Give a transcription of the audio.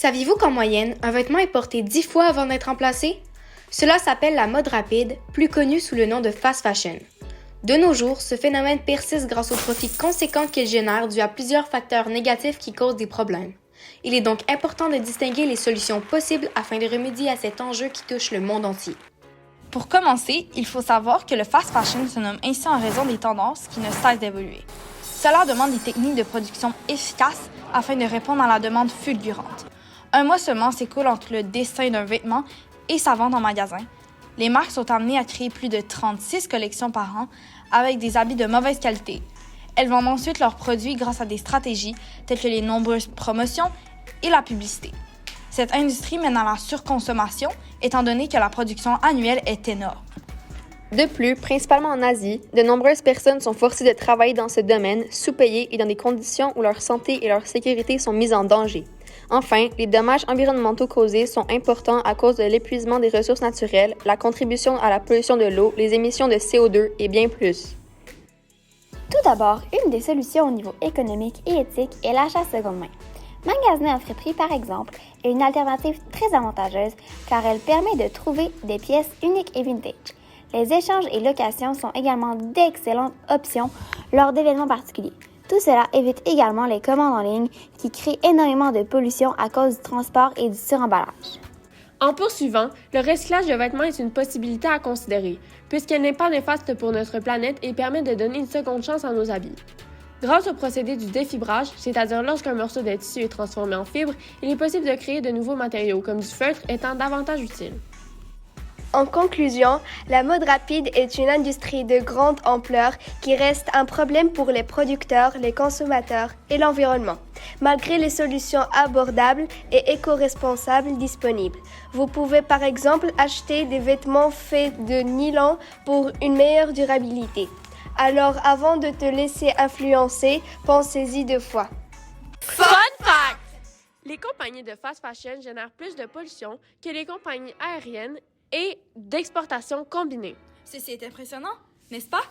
Saviez-vous qu'en moyenne, un vêtement est porté 10 fois avant d'être remplacé? Cela s'appelle la mode rapide, plus connue sous le nom de fast fashion. De nos jours, ce phénomène persiste grâce au profit conséquent qu'il génère dû à plusieurs facteurs négatifs qui causent des problèmes. Il est donc important de distinguer les solutions possibles afin de remédier à cet enjeu qui touche le monde entier. Pour commencer, il faut savoir que le fast fashion se nomme ainsi en raison des tendances qui ne cessent d'évoluer. Cela demande des techniques de production efficaces afin de répondre à la demande fulgurante. Un mois seulement s'écoule entre le dessin d'un vêtement et sa vente en magasin. Les marques sont amenées à créer plus de 36 collections par an avec des habits de mauvaise qualité. Elles vendent ensuite leurs produits grâce à des stratégies telles que les nombreuses promotions et la publicité. Cette industrie mène à la surconsommation étant donné que la production annuelle est énorme. De plus, principalement en Asie, de nombreuses personnes sont forcées de travailler dans ce domaine, sous-payées et dans des conditions où leur santé et leur sécurité sont mises en danger. Enfin, les dommages environnementaux causés sont importants à cause de l'épuisement des ressources naturelles, la contribution à la pollution de l'eau, les émissions de CO2 et bien plus. Tout d'abord, une des solutions au niveau économique et éthique est l'achat seconde main. Magasiner à frais prix, par exemple, est une alternative très avantageuse car elle permet de trouver des pièces uniques et vintage. Les échanges et locations sont également d'excellentes options lors d'événements particuliers. Tout cela évite également les commandes en ligne qui créent énormément de pollution à cause du transport et du suremballage. En poursuivant, le recyclage de vêtements est une possibilité à considérer, puisqu'elle n'est pas néfaste pour notre planète et permet de donner une seconde chance à nos habits. Grâce au procédé du défibrage, c'est-à-dire lorsqu'un morceau de tissu est transformé en fibre, il est possible de créer de nouveaux matériaux, comme du feutre, étant davantage utile. En conclusion, la mode rapide est une industrie de grande ampleur qui reste un problème pour les producteurs, les consommateurs et l'environnement, malgré les solutions abordables et éco-responsables disponibles. Vous pouvez par exemple acheter des vêtements faits de nylon pour une meilleure durabilité. Alors avant de te laisser influencer, pensez-y deux fois. Fun fact! Les compagnies de fast fashion génèrent plus de pollution que les compagnies aériennes et d'exportation combinées. Ceci est impressionnant, n'est-ce pas?